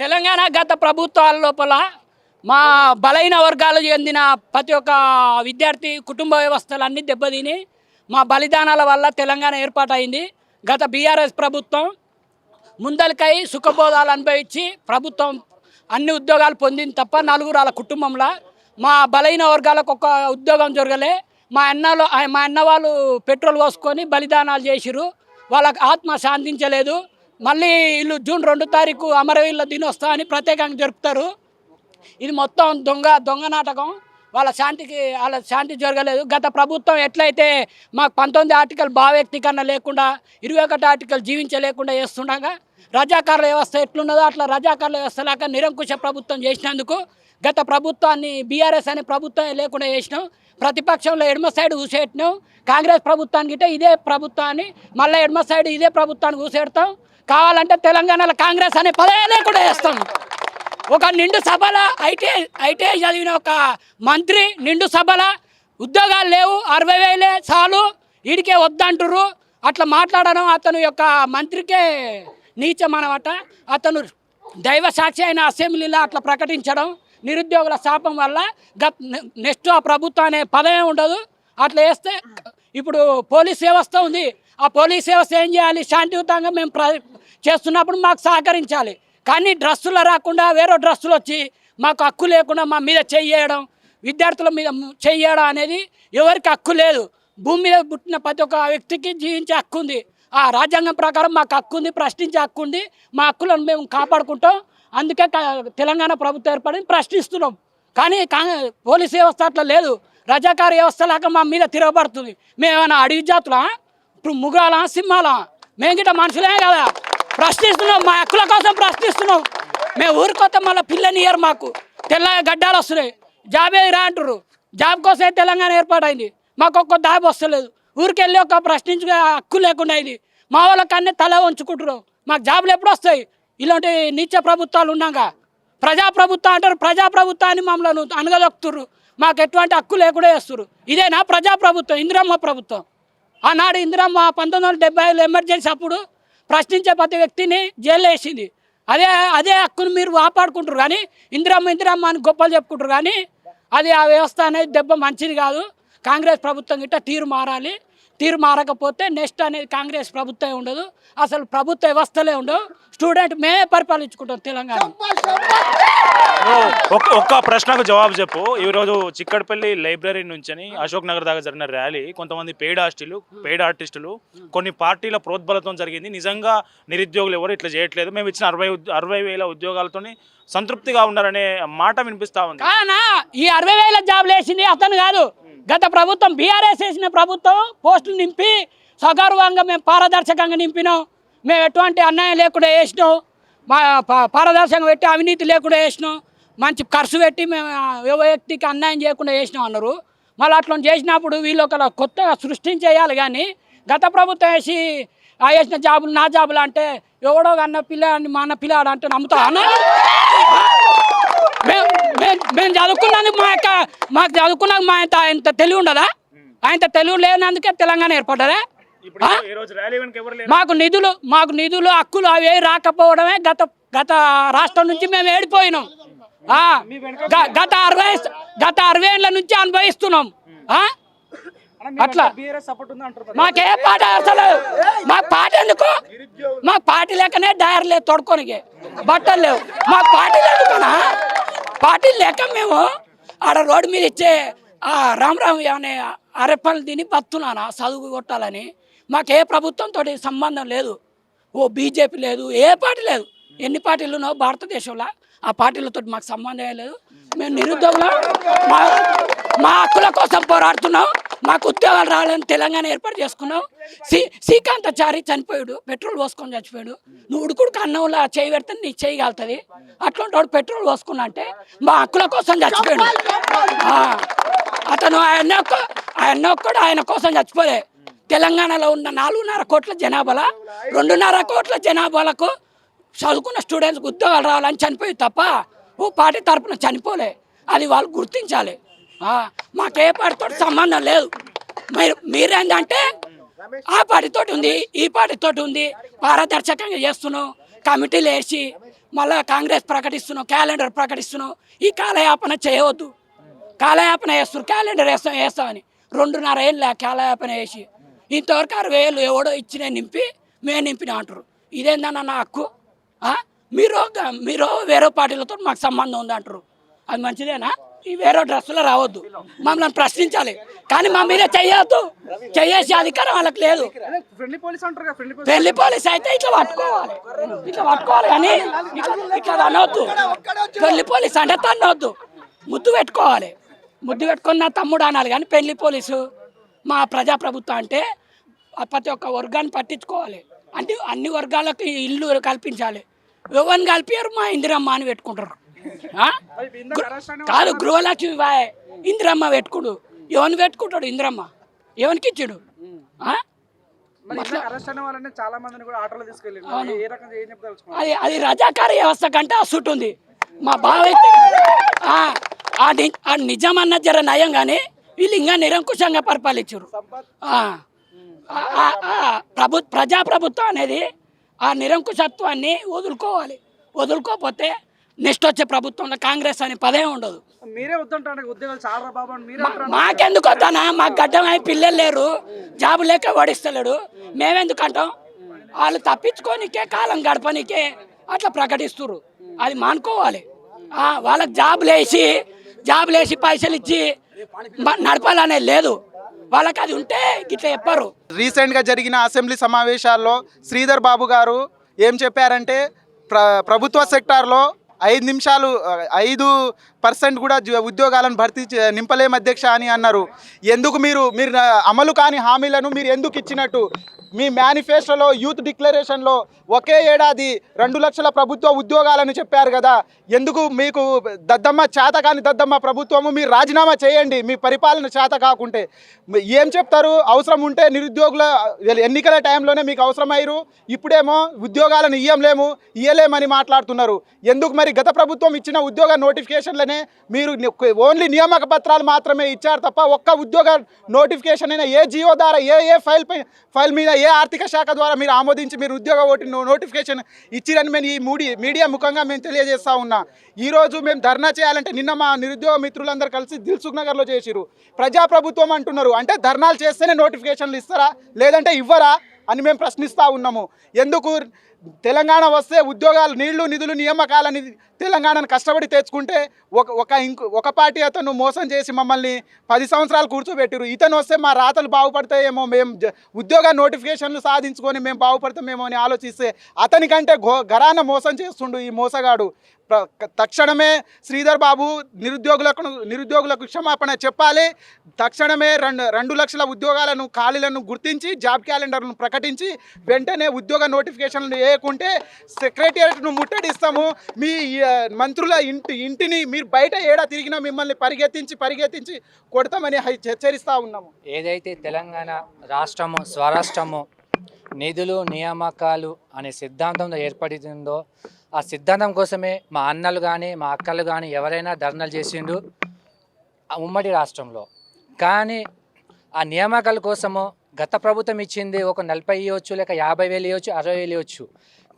తెలంగాణ గత ప్రభుత్వాల లోపల మా బలైన వర్గాలు చెందిన ప్రతి ఒక్క విద్యార్థి కుటుంబ వ్యవస్థలన్నీ దెబ్బతిని మా బలిదానాల వల్ల తెలంగాణ ఏర్పాటైంది. గత బీఆర్ఎస్ ప్రభుత్వం ముందలకై సుఖబోధాలు అనుభవించి ప్రభుత్వం అన్ని ఉద్యోగాలు పొందింది తప్ప నలుగురు వాళ్ళ కుటుంబంలో మా బలైన వర్గాలకు ఒక ఉద్యోగం జరగలే. మా అన్న వాళ్ళు పెట్రోల్ పోసుకొని బలిదానాలు చేసిరు. వాళ్ళకి ఆత్మ శాంతించలేదు. మళ్ళీ వీళ్ళు జూన్ 2 తారీఖు అమరవీరుల దినోత్సవం అని ప్రత్యేకంగా జరుపుతారు. ఇది మొత్తం దొంగ నాటకం. వాళ్ళ శాంతి జరగలేదు. గత ప్రభుత్వం ఎట్లయితే మాకు 19 ఆర్టికల్ భావ వ్యక్తీకరణ లేకుండా 21 ఆర్టికల్ జీవించలేకుండా చేస్తుండగా రజాకారుల వ్యవస్థ ఎట్లున్నదో అట్లా రజాకారుల వ్యవస్థ లాగా నిరంకుశ ప్రభుత్వం చేసినందుకు గత ప్రభుత్వాన్ని బీఆర్ఎస్ అనే ప్రభుత్వం లేకుండా చేసినాం. ప్రతిపక్షంలో ఎడమ సైడ్ ఊసేట్టినాం. కాంగ్రెస్ ప్రభుత్వానికి గిట్ట ఇదే ప్రభుత్వాన్ని మళ్ళీ ఎడమ సైడ్ ఇదే ప్రభుత్వాన్ని ఊసేడతాం. కావాలంటే తెలంగాణలో కాంగ్రెస్ అనే పదవి లేకుండా చేస్తాం. ఒక నిండు సభల ఐటీఐ చదివిన ఒక మంత్రి నిండు సభల ఉద్యోగాలు లేవు 60,000 చాలు వీడికే వద్దంటుర్రు. అట్లా మాట్లాడడం అతను యొక్క మంత్రికే నీచం అన్నమాట. అతను దైవ సాక్షి అయిన అసెంబ్లీలో అట్లా ప్రకటించడం నిరుద్యోగుల శాపం వల్ల నెక్స్ట్ ఆ ప్రభుత్వం అనే పదమే ఉండదు. అట్లా వేస్తే ఇప్పుడు పోలీస్ వ్యవస్థ ఉంది. ఆ పోలీస్ వ్యవస్థ ఏం చేయాలి? శాంతియుతంగా మేము చేస్తున్నప్పుడు మాకు సహకరించాలి. కానీ డ్రస్సులు రాకుండా వేరే డ్రస్సులు వచ్చి మాకు హక్కు లేకుండా మా మీద చెయ్యడం, విద్యార్థుల మీద చెయ్యడం అనేది ఎవరికి హక్కు లేదు. భూమి మీద పుట్టిన ప్రతి ఒక్క వ్యక్తికి జీవించే హక్కు ఉంది. ఆ రాజ్యాంగం ప్రకారం మాకు హక్కు ఉంది, ప్రశ్నించే హక్కు ఉంది. మా హక్కులను మేము కాపాడుకుంటాం. అందుకే తెలంగాణ ప్రభుత్వం ఏర్పడింది. ప్రశ్నిస్తున్నాం. కానీ పోలీస్ వ్యవస్థ అట్లా లేదు. రజాకార వ్యవస్థ లాగా మా మీద తిరగబడుతుంది. మేమేమైనా అడవి జాతులా? ఇప్పుడు ముగాలా సింహాలా? మేము గిట్ట మనుషులే కదా. ప్రశ్నిస్తున్నాం. మా హక్కుల కోసం ప్రశ్నిస్తున్నాం. మేము ఊరికొత్త మళ్ళీ పిల్లని ఇయ్యరు. మాకు తెల్లగా గడ్డాలు వస్తున్నాయి. జాబే రా అంటారు. జాబ్ కోసమే తెలంగాణ ఏర్పాటైంది. మాకు ఒక్క జాబ్ వస్తలేదు. ఊరికెళ్ళి ఒక ప్రశ్నించే హక్కు లేకుండా ఇది. మా వాళ్ళకన్నీ తల వంచుకుంటున్నాం. మాకు జాబులు ఎప్పుడు వస్తాయి? ఇలాంటి నీచ ప్రభుత్వాలు ఉన్నాక ప్రజాప్రభుత్వం అంటారు. ప్రజాప్రభుత్వాన్ని మమ్మల్ని అనగదొక్కుతుర్రు. మాకు ఎటువంటి హక్కు లేకుండా చేస్తున్నారు. ఇదేనా ప్రజాప్రభుత్వం? ఇందిరమ్మ ప్రభుత్వం. ఆనాడు ఇందిరమ్మ 1970 ఎమర్జెన్సీ అప్పుడు ప్రశ్నించే ప్రతి వ్యక్తిని జైల్లో వేసింది. అదే హక్కును మీరు కాపాడుకుంటారు. కానీ ఇందిరమ్మ అని గొప్పలు చెప్పుకుంటారు. కానీ అది ఆ వ్యవస్థ అనేది దెబ్బ మంచిది కాదు. కాంగ్రెస్ ప్రభుత్వం గిట్ట తీరు మారాలి. తీరు మారకపోతే నెక్స్ట్ అనేది కాంగ్రెస్ ప్రభుత్వమే ఉండదు. అసలు ప్రభుత్వ వ్యవస్థలే ఉండవు. స్టూడెంట్ మేమే పరిపాలించుకుంటాం తెలంగాణ. ఒక్క ప్రశ్నకు జవాబు చెప్పు. ఈరోజు చిక్కడపల్లి లైబ్రరీ నుంచి అశోక్ నగర్ దాకా జరిగిన ర్యాలీ కొంతమంది పెయిడ్ ఆర్టిస్టులు కొన్ని పార్టీల ప్రోద్బలతం జరిగింది. నిజంగా నిరుద్యోగులు ఎవరు ఇట్లా చేయట్లేదు. మేము ఇచ్చిన 60,000 ఉద్యోగాలతో సంతృప్తిగా ఉన్నారనే మాట వినిపిస్తా ఉంది. ఈ 60,000 జాబ్లు వేసింది అతను కాదు. గత ప్రభుత్వం బీఆర్ఎస్ వేసిన ప్రభుత్వం పోస్టులు నింపి సగర్వంగా మేము పారదర్శకంగా నింపినాం. మేము ఎటువంటి అన్యాయం లేకుండా వేసినాం. మా పారదర్శకంగా పెట్టి అవినీతి లేకుండా వేసినాం. మంచి ఖర్చు పెట్టి మేము వ్యక్తికి అన్యాయం చేయకుండా వేసినాం అన్నారు. మళ్ళీ అట్లా చేసినప్పుడు వీళ్ళు ఒక కొత్తగా సృష్టించేయాలి. కానీ గత ప్రభుత్వం వేసిన జాబులు నా జాబులు అంటే ఎవడో అన్న పిల్లాడిని మా అన్న పిల్లాడు అంటే నమ్ముతా అన్న. మేము చదువుకున్నందుకు మాకు చదువుకున్నాక మా ఇంత తెలివి ఉండదా? ఆయన తెలివి లేనందుకే తెలంగాణ ఏర్పడ్డదా? మాకు నిధులు హక్కులు అవి రాకపోవడమే గత రాష్ట్రం నుంచి మేము ఏడిపోయినాం. గత 60 ఏళ్ళ నుంచి అనుభవిస్తున్నాం. అట్లా మాకే పాట అసలు మాకు పాట ఎందుకు? మాకు పార్టీ లేకనే డైర్ లేదు, తొడుకోనికి బట్టలు లేవు. మాకు పార్టీ లేకునా? పార్టీ లేక మేము ఆడ రోడ్డు మీద ఇచ్చే రామ్ అనే అరెప్పలు తిని బతున్నానా చదువు కొట్టాలని. మాకు ఏ ప్రభుత్వంతో సంబంధం లేదు. ఓ బీజేపీ లేదు, ఏ పార్టీ లేదు. ఎన్ని పార్టీలు ఉన్నావు భారతదేశంలో? ఆ పార్టీలతో మాకు సంబంధం లేదు. మేము నిరుద్యోగులం. మా హక్కుల కోసం పోరాడుతున్నాం. మాకు ఉద్యోగాలు రావాలని తెలంగాణ ఏర్పాటు చేసుకున్నాం. శ్రీకాంతాచారి చనిపోయాడు, పెట్రోల్ పోసుకొని చచ్చిపోయాడు. నువ్వు ఉడుకుడుకు అన్నంలో చేయి పెడితే నీ చేయగలుగుతుంది. అట్లాంటి వాడు పెట్రోల్ పోసుకున్నా అంటే మా హక్కుల కోసం చచ్చిపోయాడు. అతను ఆయన ఒక్కడు ఆయన కోసం చచ్చిపోలే. తెలంగాణలో ఉన్న 4.5 కోట్ల జనాభాలో 2.5 కోట్ల జనాభాలకు చదువుకున్న స్టూడెంట్స్కి ఉద్యోగాలు రావాలని చనిపోయి తప్ప ఓ పార్టీ తరపున చనిపోలే. అది వాళ్ళు గుర్తించాలి. మాకే పార్టీతో సంబంధం లేదు. మీరేంటంటే ఆ పార్టీతో ఉంది, ఈ పార్టీతో ఉంది, పారదర్శకంగా చేస్తున్నావు, కమిటీలు వేసి మళ్ళా కాంగ్రెస్ ప్రకటిస్తున్నావు, క్యాలెండర్ ప్రకటిస్తున్నావు. ఈ కాలయాపన చేయవద్దు. కాలయాపన వేస్తున్నారు, క్యాలెండర్ వేస్తామని 2.5 ఏళ్ళు కాలయాపన వేసి ఇంతవరకు 60,000 ఎవడో ఇచ్చిన నింపి మేము నింపిన అంటారు. ఇదేందన్న నా హక్కు? మీరు వేరే పార్టీలతో మాకు సంబంధం ఉంది అంటారు. అది మంచిదేనా? ఈ వేరే డ్రెస్సులో రావద్దు, మమ్మల్ని ప్రశ్నించాలి, కానీ మా మీద చెయ్యొద్దు. చేసే అధికారం వాళ్ళకి లేదు. పెళ్లి పోలీస్ అయితే ఇట్లా పట్టుకోవాలి కానీ ఇట్లా అనవద్దు. పెళ్లి పోలీస్ అంటే తన్నవద్దు, ముద్దు పెట్టుకోవాలి. ముద్దు పెట్టుకొని నా తమ్ముడు అనాలి. కానీ పెళ్లి పోలీసు మా ప్రజాప్రభుత్వం అంటే ప్రతి ఒక్క వర్గాన్ని పట్టించుకోవాలి. అంటే అన్ని వర్గాలకు ఇల్లు కల్పించాలి. ఎవరిని కలిపారు? మా ఇందిరమ్మ అని పెట్టుకుంటారు. కాదు, గృహలక్ష్మి బాయ్ ఇందిరమ్మ పెట్టుకుడు. ఎవరిని పెట్టుకుంటాడు ఇందిరమ్మ? ఎవరికి ఇచ్చాడు? అది రజాకార వ్యవస్థ కంటే అసుట్ ఉంది. మా బావ అయితే ఆ నిజం అన్న జర నయం కానీ వీళ్ళు ఇంకా నిరంకుశంగా పరిపాలించారు. ప్రజాప్రభుత్వం అనేది ఆ నిరంకుశత్వాన్ని వదులుకోకపోతే నెక్స్ట్ వచ్చే ప్రభుత్వంలో కాంగ్రెస్ అనే పదే ఉండదు. మీరే వద్దంటారు ఉద్యోగాలు చాలా బాబా. మాకెందుకు వద్దానా? మాకు గడ్డమై పిల్లలు లేరు, జాబు లేక ఓడిస్తలేడు. మేమెందుకు అంటాం? వాళ్ళు తప్పించుకోనికే, కాలం గడపనికే అట్లా ప్రకటిస్తున్నారు. అది మానుకోవాలి. వాళ్ళకి జాబులు వేసి పైసలు ఇచ్చి నడపాలనే లేదు. వాళ్ళకి అది ఉంటే ఇట్లా చెప్పారు. రీసెంట్గా జరిగిన అసెంబ్లీ సమావేశాల్లో శ్రీధర్ బాబు గారు ఏం చెప్పారంటే ప్రభుత్వ సెక్టార్లో 5% కూడా ఉద్యోగాలను భర్తీ నింపలేం అధ్యక్ష అని అన్నారు. ఎందుకు మీరు అమలు కాని హామీలను మీరు ఎందుకు ఇచ్చినట్టు? మీ మేనిఫెస్టోలో యూత్ డిక్లరేషన్లో ఒకే ఏడాది 2 లక్షల ప్రభుత్వ ఉద్యోగాలను చెప్పారు కదా. ఎందుకు మీకు చేతకాని దద్దమ్మ ప్రభుత్వము మీరు రాజీనామా చేయండి. మీ పరిపాలన చేత కాకుంటే ఏం చెప్తారు? అవసరం ఉంటే నిరుద్యోగుల ఎన్నికల టైంలోనే మీకు అవసరమయ్యారు, ఇప్పుడేమో ఉద్యోగాలను ఇయ్యలేమని మాట్లాడుతున్నారు. ఎందుకు మరి గత ప్రభుత్వం ఇచ్చిన ఉద్యోగ నోటిఫికేషన్లనే మీరు ఓన్లీ నియామక పత్రాలు మాత్రమే ఇచ్చారు తప్ప ఒక్క ఉద్యోగ నోటిఫికేషన్ అయినా ఏ జియో ద్వారా ఏ ఫైల్ మీద ఏ ఆర్థిక శాఖ ద్వారా మీరు ఆమోదించి మీరు ఉద్యోగ నోటిఫికేషన్ ఇచ్చిరని మేము ఈ మీడియా ముఖంగా మేము తెలియజేస్తా ఉన్నా. ఈరోజు మేము ధర్నా చేయాలంటే నిన్న మా నిరుద్యోగ మిత్రులందరూ కలిసి దిల్సుఖ్ నగర్లో చేసిరు. ప్రజాప్రభుత్వం అంటున్నారు, అంటే ధర్నాలు చేస్తేనే నోటిఫికేషన్లు ఇస్తారా లేదంటే ఇవ్వరా అని మేము ప్రశ్నిస్తూ ఉన్నాము. ఎందుకు తెలంగాణ వస్తే ఉద్యోగాలు, నీళ్లు, నిధులు, నియామకాలని తెలంగాణను కష్టపడి తెచ్చుకుంటే ఒక పార్టీ అతను మోసం చేసి మమ్మల్ని 10 సంవత్సరాలు కూర్చోబెట్టారు. ఇతను వస్తే మా రాతలు బాగుపడతాయేమో, మేము ఉద్యోగ నోటిఫికేషన్లు సాధించుకొని మేము బాగుపడతామేమో అని ఆలోచిస్తే అతనికంటే గరాన మోసం చేస్తుండు ఈ మోసగాడు. తక్షణమే శ్రీధర్ బాబు నిరుద్యోగులకు క్షమాపణ చెప్పాలి. తక్షణమే 2 లక్షల ఉద్యోగాలను ఖాళీలను గుర్తించి జాబ్ క్యాలెండర్ను ప్రకటించి వెంటనే ఉద్యోగ నోటిఫికేషన్లు వేయకుంటే సెక్రటేరియట్ను ముట్టడిస్తాము. మీ మంత్రుల ఇంటిని మీరు బయట ఏడా తిరిగినా మిమ్మల్ని పరిగెత్తించి కొడతామని హెచ్చరిస్తూ ఉన్నాము. ఏదైతే తెలంగాణ రాష్ట్రము స్వరాష్ట్రము నిధులు నియామకాలు అనే సిద్ధాంతంలో ఏర్పడిందో ఆ సిద్ధాంతం కోసమే మా అన్నలు కానీ మా అక్కలు కానీ ఎవరైనా ధర్నాలు చేసిండు ఉమ్మడి రాష్ట్రంలో. కానీ ఆ నియామకాల కోసము గత ప్రభుత్వం ఇచ్చింది ఒక 40 ఇవ్వచ్చు, లేక 50,000 ఇవ్వచ్చు, 60,000 ఇవ్వచ్చు.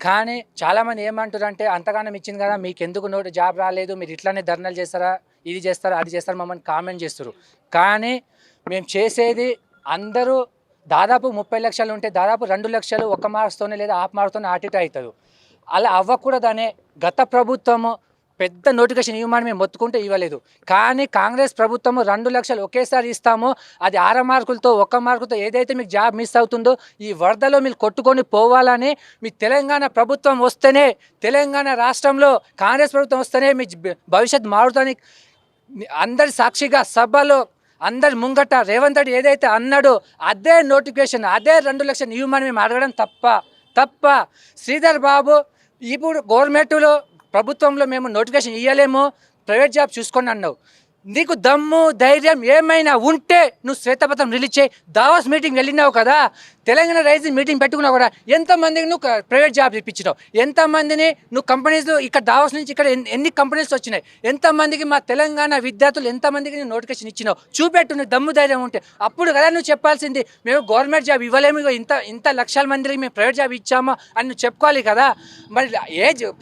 కానీ చాలామంది ఏమంటారంటే అంతగానం ఇచ్చింది కదా, మీకు ఎందుకు జాబ్ రాలేదు, మీరు ఇట్లానే ధర్నాలు చేస్తారా, ఇది చేస్తారా, అది చేస్తారా, మమ్మల్ని కామెంట్ చేస్తారు. కానీ మేము చేసేది అందరూ దాదాపు 30 లక్షలు ఉంటే దాదాపు 2 లక్షలు 1 మార్క్స్తోనే లేదా 1/2 మార్క్స్తోనే అటు ఇటు అవుతుంది. అలా అవ్వకూడదనే గత ప్రభుత్వము పెద్ద నోటిఫికేషన్ ఇవ్వమని మేము మొత్తుకుంటే ఇవ్వలేదు. కానీ కాంగ్రెస్ ప్రభుత్వము 2 లక్షలు ఒకేసారి ఇస్తాము, అది 6 మార్కులతో 1 మార్కులతో ఏదైతే మీకు జాబ్ మిస్ అవుతుందో ఈ వరదలో మీరు కొట్టుకొని పోవాలని, మీ తెలంగాణ ప్రభుత్వం వస్తేనే, తెలంగాణ రాష్ట్రంలో కాంగ్రెస్ ప్రభుత్వం వస్తేనే మీ భవిష్యత్ మారుతుందని అందరి సాక్షిగా సభలో అందరి ముంగట రేవంత్ రెడ్డి ఏదైతే అన్నాడో అదే నోటిఫికేషన్, అదే 2 లక్షలు ఇవ్వమని మేము అడగడం తప్ప శ్రీధర్ బాబు ఇప్పుడు గవర్నమెంట్లో ప్రభుత్వంలో మేము నోటిఫికేషన్ ఇవ్వలేము, ప్రైవేట్ జాబ్ చూసుకోండి అన్నావు. నీకు దమ్ము ధైర్యం ఏమైనా ఉంటే నువ్వు శ్వేతపత్రం రిలీజ్ చేయి. దావాస్ మీటింగ్ వెళ్ళినావు కదా, తెలంగాణ రైజింగ్ మీటింగ్ పెట్టుకున్నావు కూడా, ఎంతమందికి నువ్వు ప్రైవేట్ జాబ్ ఇప్పించినావు, ఎంతమందిని నువ్వు కంపెనీస్ ఇక్కడ దావాస్ నుంచి ఇక్కడ ఎన్ని కంపెనీస్ వచ్చినాయి, ఎంతమందికి మా తెలంగాణ విద్యార్థులు ఎంతమందికి నువ్వు నోటిఫికేషన్ ఇచ్చినావు, చూపెట్టు నువ్వు దమ్ము ధైర్యం ఉంటే. అప్పుడు కదా నువ్వు చెప్పాల్సింది మేము గవర్నమెంట్ జాబ్ ఇవ్వలేము, ఇంత ఇంత లక్షల మందికి మేము ప్రైవేట్ జాబ్ ఇచ్చామా అని నువ్వు చెప్పుకోవాలి కదా. మరి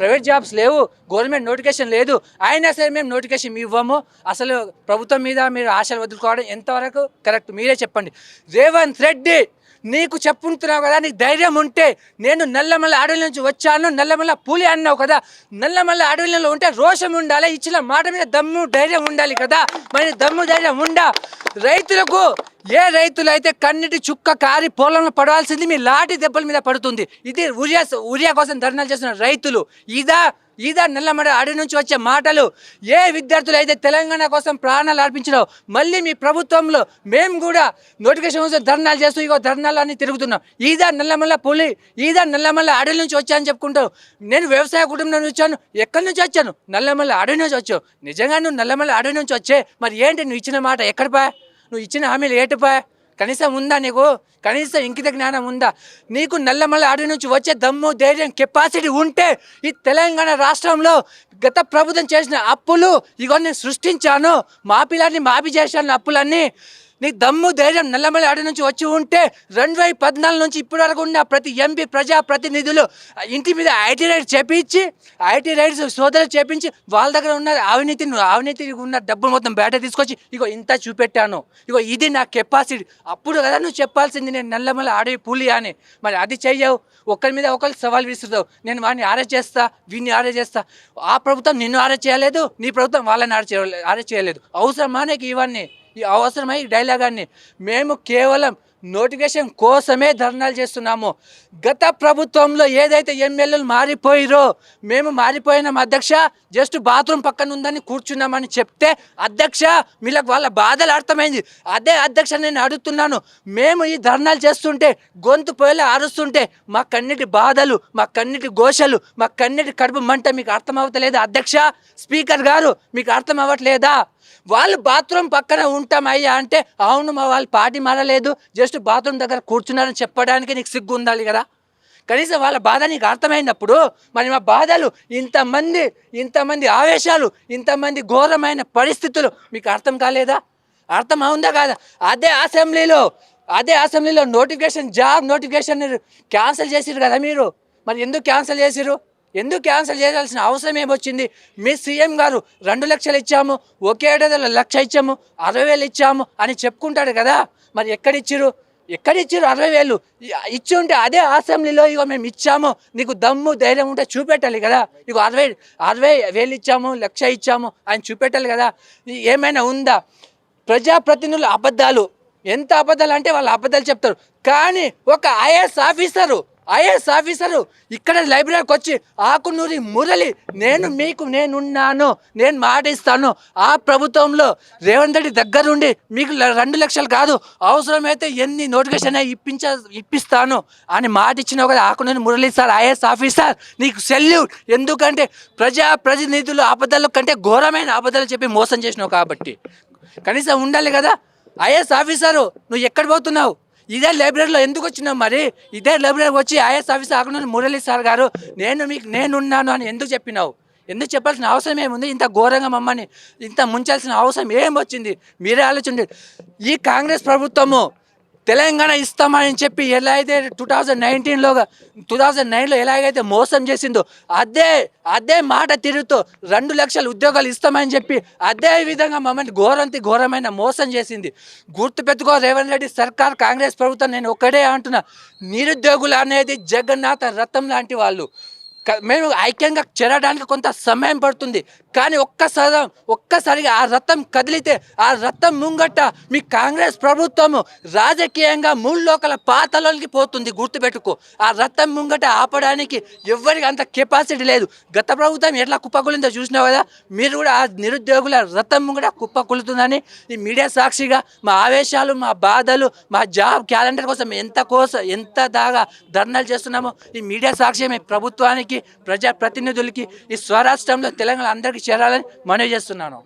ప్రైవేట్ జాబ్స్ లేవు, గవర్నమెంట్ నోటిఫికేషన్ లేదు, అయినా సరే మేము నోటిఫికేషన్ ఇవ్వము. అసలు ప్రభుత్వం మీద మీరు ఆశలు వదులుకోవడం ఎంతవరకు కరెక్ట్ మీరే చెప్పండి. రేవంత్ రెడ్డి నీకు చెప్పుకుంటున్నావు కదా, నీకు ధైర్యం ఉంటే, నేను నల్లమల్ల అడవి నుంచి వచ్చాను, నల్లమల్ల పులి అన్నావు కదా, నల్లమల్ల అడవిలో ఉంటే రోషం ఉండాలి, ఇచ్చిన మాట మీద దమ్ము ధైర్యం ఉండాలి కదా. మరి దమ్ము ధైర్యం ఉండా రైతులకు, ఏ రైతులు అయితే కన్నిటి చుక్క కారి పొలంలో పడాల్సింది మీ లాఠీ దెబ్బల మీద పడుతుంది. ఇది ఉరియా కోసం ధర్నాలు చేస్తున్న రైతులు. ఇదా నల్లమడ అడవి నుంచి వచ్చే మాటలు. ఏ విద్యార్థులు అయితే తెలంగాణ కోసం ప్రాణాలు అర్పించినావు, మళ్ళీ మీ ప్రభుత్వంలో మేము కూడా నోటిఫికేషన్ కోసం ధర్నాలు చేస్తూ ఇగో ధర్నాలు అన్ని తిరుగుతున్నాం. ఇదా నల్లమల్ల పులి, ఇదా నల్లమల్ల అడవి నుంచి వచ్చాను చెప్పుకుంటావు. నేను వ్యవసాయ కుటుంబం నుంచి వచ్చాను. ఎక్కడి నుంచి వచ్చాను? నల్లమల్ల అడవి నుంచి వచ్చావు. నిజంగా నువ్వు నల్లమల్ల అడవి నుంచి వచ్చే, మరి ఏంటి నువ్వు ఇచ్చిన మాట ఎక్కడిపా, నువ్వు ఇచ్చిన హామీలు ఏటిపా, కనీసం ఉందా నీకు? కనీసం ఇంకిత జ్ఞానం ఉందా నీకు? నల్లమల్ల అడవి నుంచి వచ్చే దమ్ము ధైర్యం కెపాసిటీ ఉంటే ఈ తెలంగాణ రాష్ట్రంలో గత ప్రభుత్వం చేసిన అప్పులు ఇగో నేను సృష్టించాను, మా పిల్లల్ని మాఫీ చేశాను అప్పులన్నీ. నీకు దమ్ము ధైర్యం నల్లమల్ల అడవి నుంచి వచ్చి ఉంటే 2014 నుంచి ఇప్పటి వరకు ఉన్న ప్రతి ఎంపీ ప్రజాప్రతినిధులు ఇంటి మీద ఐటీ రైడ్స్ చేపించి, ఐటీ రైడ్స్ సోదరులు చేపించి వాళ్ళ దగ్గర ఉన్న అవినీతి ఉన్న డబ్బులు మొత్తం బయట తీసుకొచ్చి ఇగో ఇంత చూపెట్టాను, ఇగో ఇది నా కెపాసిటీ. అప్పుడు కదా నువ్వు చెప్పాల్సింది నేను నల్లమల్ల అడవి పులి అని. మరి అది చెయ్యవు, ఒకరి మీద ఒకరు సవాల్ విసురుతావు. నేను వాడిని అరెస్ట్ చేస్తా, వీడిని అరెస్ట్ చేస్తా. ఆ ప్రభుత్వం నిన్ను అరెస్ట్ చేయలేదు, నీ ప్రభుత్వం వాళ్ళని అరెస్ట్ చేయలేదు. అవసరమా నీకు ఇవన్నీ? ఈ అవసరమై డైలాగాన్ని మేము కేవలం నోటిఫికేషన్ కోసమే ధర్నాలు చేస్తున్నాము. గత ప్రభుత్వంలో ఏదైతే ఎమ్మెల్యేలు మారిపోయిరో మేము మారిపోయినాం అధ్యక్ష, జస్ట్ బాత్రూమ్ పక్కన ఉందని కూర్చున్నామని చెప్తే అధ్యక్ష వీళ్ళకి వాళ్ళ బాధలు అర్థమైంది. అదే అధ్యక్ష నేను అడుగుతున్నాను, మేము ఈ ధర్నాలు చేస్తుంటే గొంతు పోయేలా అరుస్తుంటే మా కన్నిటి బాధలు, మా కన్నిటి ఘోషలు, మా కన్నిటి కడుపు మంట మీకు అర్థం అవ్వట్లేదా అధ్యక్ష? స్పీకర్ గారు మీకు అర్థం అవ్వట్లేదా? వాళ్ళు బాత్రూమ్ పక్కన ఉంటామయ్యా అంటే అవును మా వాళ్ళు పార్టీ మారలేదు, జస్ట్ బాత్రూమ్ దగ్గర కూర్చున్నారని చెప్పడానికి నీకు సిగ్గు ఉండాలి కదా. కనీసం వాళ్ళ బాధ నీకు అర్థమైనప్పుడు మరి మా బాధలు, ఇంతమంది ఆవేశాలు, ఇంతమంది ఘోరమైన పరిస్థితులు మీకు అర్థం కాలేదా? అర్థం అవుందా కాదా? అదే అసెంబ్లీలో జాబ్ నోటిఫికేషన్ క్యాన్సిల్ చేసిరు కదా మీరు. మరి ఎందుకు క్యాన్సిల్ చేసిరు? ఎందుకు క్యాన్సిల్ చేయాల్సిన అవసరం ఏమొచ్చింది? మీ సీఎం గారు 2 లక్షలు ఇచ్చాము, ఒకే ఏడాదిలో 1 లక్ష ఇచ్చాము, 60,000 ఇచ్చాము అని చెప్పుకుంటాడు కదా. మరి ఎక్కడిచ్చిరు 60,000 ఇచ్చి ఉంటే అదే అసెంబ్లీలో ఇగో మేము ఇచ్చాము, నీకు దమ్ము ధైర్యం ఉంటే చూపెట్టాలి కదా. ఇగో 60,000 ఇచ్చాము, 1 లక్ష ఇచ్చాము అని చూపెట్టాలి కదా. ఏమైనా ఉందా? ప్రజాప్రతినిధులు అబద్ధాలు, ఎంత అబద్ధాలు అంటే వాళ్ళు అబద్ధాలు చెప్తారు. కానీ ఒక ఐఏఎస్ ఆఫీసరు ఇక్కడ లైబ్రరీకి వచ్చి ఆకునూరి మురళి నేనున్నాను, నేను మాటిస్తాను, ఆ ప్రభుత్వంలో రేవంత్ రెడ్డి దగ్గరుండి మీకు 2 లక్షలు కాదు అవసరమైతే ఎన్ని నోటిఫికేషన్ ఇప్పిస్తాను అని మాట ఇచ్చినావు కదా Akunuri Murali sir, IAS officer నీకు సెల్యూట్. ఎందుకంటే ప్రజాప్రతినిధులు అబద్ధాల కంటే ఘోరమైన అబద్ధాలు చెప్పి మోసం చేసినావు కాబట్టి కనీసం ఉండాలి కదా. ఐఏఎస్ ఆఫీసరు నువ్వు ఎక్కడ పోతున్నావు? ఇదే లైబ్రరీలో ఎందుకు వచ్చినావు? మరి ఇదే లైబ్రరీకి వచ్చి IAS officer Akunuri Murali sir గారు నేనున్నాను అని ఎందుకు చెప్పినావు? ఎందుకు చెప్పాల్సిన అవసరం ఏముంది? ఇంత ఘోరంగా మమ్మల్ని ఇంత ముంచాల్సిన అవసరం ఏం వచ్చింది? మీరే ఆలోచించండి. ఈ కాంగ్రెస్ ప్రభుత్వము తెలంగాణ ఇస్తామని చెప్పి ఎలా అయితే 2009లో ఎలాగైతే మోసం చేసిందో అదే మాట తిరుగుతూ 2 లక్షల ఉద్యోగాలు ఇస్తామని చెప్పి అదే విధంగా మమ్మల్ని ఘోరమైన మోసం చేసింది. గుర్తుపెట్టుకో రేవంత్ రెడ్డి సర్కార్, కాంగ్రెస్ ప్రభుత్వం. నేను ఒక్కడే అంటున్నా, నిరుద్యోగులు అనేది జగన్నాథ రథం లాంటి వాళ్ళు. మేము ఐక్యంగా చేరడానికి కొంత సమయం పడుతుంది, కానీ ఒక్కసారిగా ఆ రథం కదిలితే ఆ రథం ముంగట మీ కాంగ్రెస్ ప్రభుత్వము రాజకీయంగా 3 లోకల పాతలోకి పోతుంది. గుర్తుపెట్టుకో, ఆ రథం ముంగట ఆపడానికి ఎవరికి అంత కెపాసిటీ లేదు. గత ప్రభుత్వం ఎట్లా కుప్పకూలిందో చూసినావు కదా, మీరు కూడా ఆ నిరుద్యోగుల రథం ముంగట కుప్పకూలుతుందని ఈ మీడియా సాక్షిగా మా ఆవేశాలు, మా బాధలు, మా జాబ్ క్యాలెండర్ కోసం ఎంత దాగా ధర్నాలు చేస్తున్నామో ఈ మీడియా సాక్షి ప్రభుత్వానికి, ప్రజాప్రతినిధులకి, ఈ స్వరాష్ట్రంలో తెలంగాణ అందరికీ చేరాలని మనవి చేస్తున్నాను.